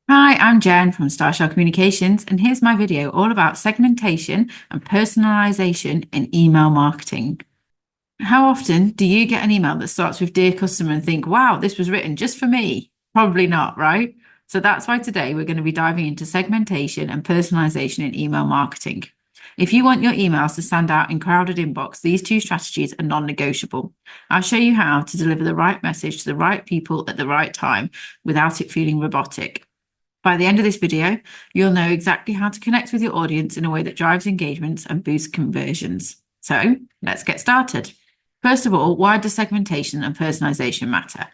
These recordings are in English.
Hi, I'm Jen from Starshell Communications, and here's my video all about segmentation and personalization in email marketing. How often do you get an email that starts with Dear Customer and think, wow, this was written just for me? Probably not, right? So that's why today we're going to be diving into segmentation and personalization in email marketing. If you want your emails to stand out in crowded inbox, these two strategies are non-negotiable. I'll show you how to deliver the right message to the right people at the right time without it feeling robotic. By the end of this video, you'll know exactly how to connect with your audience in a way that drives engagements and boosts conversions. So let's get started. First of all, why does segmentation and personalization matter?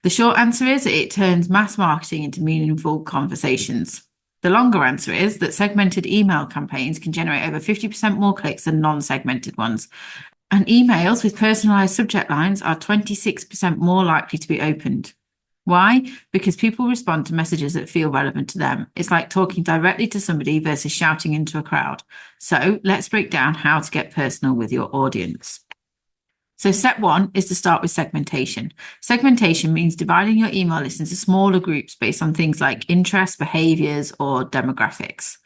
The short answer is it turns mass marketing into meaningful conversations. The longer answer is that segmented email campaigns can generate over 50% more clicks than non-segmented ones. And emails with personalized subject lines are 26% more likely to be opened. Why? Because people respond to messages that feel relevant to them. It's like talking directly to somebody versus shouting into a crowd. So let's break down how to get personal with your audience. So step one is to start with segmentation. Segmentation means dividing your email list into smaller groups based on things like interests, behaviors, or demographics.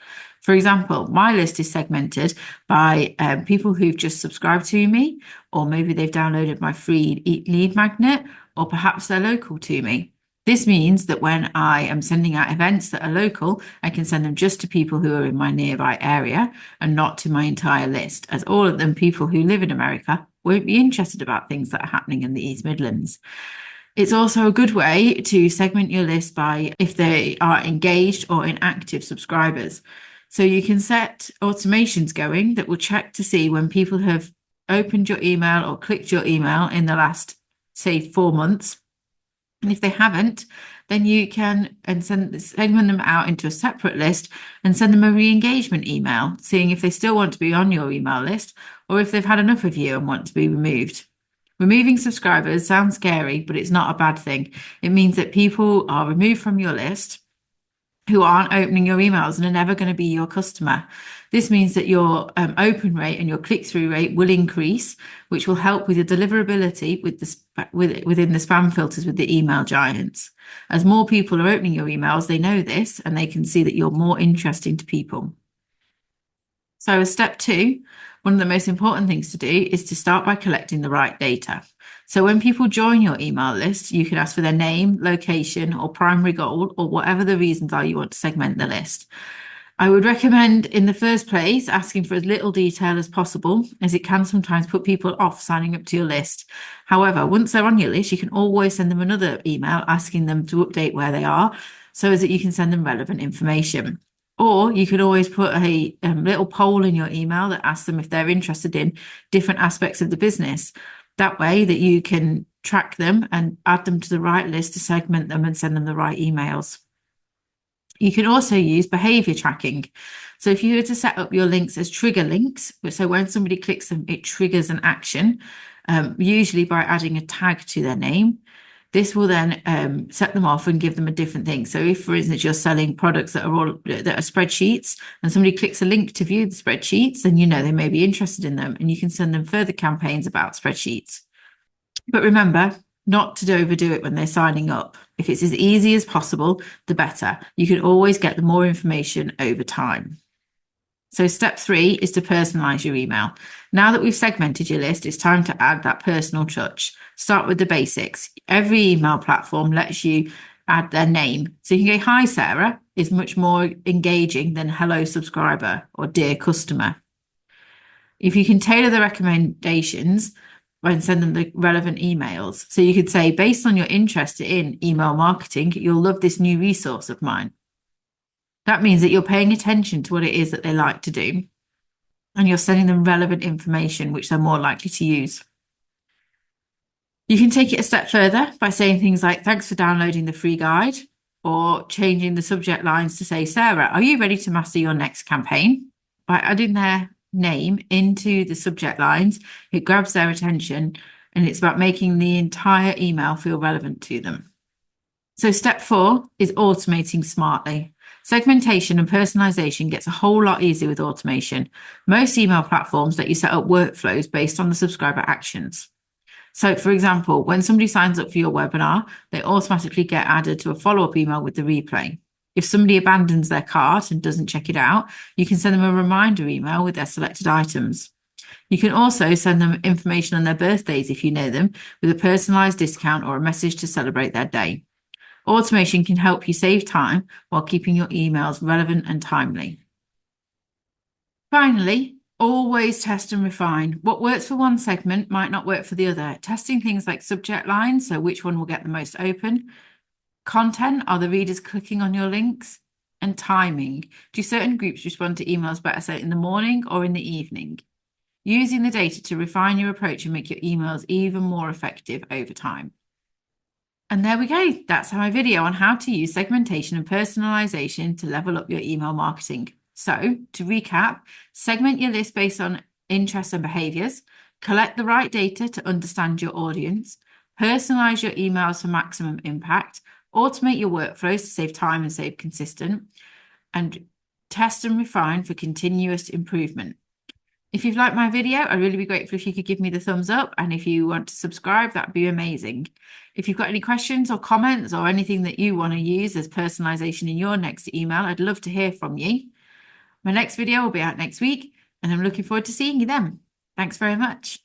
For example, my list is segmented by people who've just subscribed to me, or maybe they've downloaded my free lead magnet, or perhaps they're local to me. This means that when I am sending out events that are local, I can send them just to people who are in my nearby area and not to my entire list, as all of them people who live in America won't be interested about things that are happening in the East Midlands. It's also a good way to segment your list by if they are engaged or inactive subscribers. So you can set automations going that will check to see when people have opened your email or clicked your email in the last, say, 4 months. And if they haven't, then you can segment them out into a separate list and send them a re-engagement email, seeing if they still want to be on your email list or if they've had enough of you and want to be removed. Removing subscribers sounds scary, but it's not a bad thing. It means that people are removed from your list who aren't opening your emails and are never going to be your customer. This means that your open rate and your click-through rate will increase, which will help with your deliverability within the spam filters with the email giants. As more people are opening your emails, they know this and they can see that you're more interesting to people. So as step two, one of the most important things to do is to start by collecting the right data. So when people join your email list, you can ask for their name, location, or primary goal, or whatever the reasons are you want to segment the list. I would recommend in the first place asking for as little detail as possible, as it can sometimes put people off signing up to your list. However, once they're on your list, you can always send them another email asking them to update where they are so as that you can send them relevant information. Or you could always put a little poll in your email that asks them if they're interested in different aspects of the business. That way that you can track them and add them to the right list to segment them and send them the right emails. You can also use behavior tracking. So if you were to set up your links as trigger links, so when somebody clicks them, it triggers an action, usually by adding a tag to their name. This will then set them off and give them a different thing. So if, for instance, you're selling products that are spreadsheets and somebody clicks a link to view the spreadsheets, then you know they may be interested in them and you can send them further campaigns about spreadsheets. But remember not to overdo it when they're signing up. If it's as easy as possible, the better. You can always get the more information over time. So step three is to personalize your email. Now that we've segmented your list, it's time to add that personal touch. Start with the basics. Every email platform lets you add their name. So you can go, hi, Sarah, is much more engaging than hello, subscriber or dear customer. If you can tailor the recommendations when sending the relevant emails. So you could say, based on your interest in email marketing, you'll love this new resource of mine. That means that you're paying attention to what it is that they like to do, and you're sending them relevant information, which they're more likely to use. You can take it a step further by saying things like, thanks for downloading the free guide, or changing the subject lines to say, Sarah, are you ready to master your next campaign? By adding their name into the subject lines, it grabs their attention, and it's about making the entire email feel relevant to them. So step four is automating smartly. Segmentation and personalization gets a whole lot easier with automation. Most email platforms let you set up workflows based on the subscriber actions. So, for example, when somebody signs up for your webinar, they automatically get added to a follow-up email with the replay. If somebody abandons their cart and doesn't check it out, you can send them a reminder email with their selected items. You can also send them information on their birthdays if you know them, with a personalized discount or a message to celebrate their day. Automation can help you save time while keeping your emails relevant and timely. Finally, always test and refine. What works for one segment might not work for the other. Testing things like subject lines, so which one will get the most open, content, are the readers clicking on your links, and timing. Do certain groups respond to emails better, say, in the morning or in the evening? Using the data to refine your approach and make your emails even more effective over time. And there we go. That's my video on how to use segmentation and personalization to level up your email marketing. So to recap, segment your list based on interests and behaviors, collect the right data to understand your audience, personalize your emails for maximum impact, automate your workflows to save time and save consistent, and test and refine for continuous improvement. If you've liked my video, I'd really be grateful if you could give me the thumbs up. And if you want to subscribe, that'd be amazing. If you've got any questions or comments or anything that you want to use as personalization in your next email, I'd love to hear from you. My next video will be out next week, and I'm looking forward to seeing you then. Thanks very much.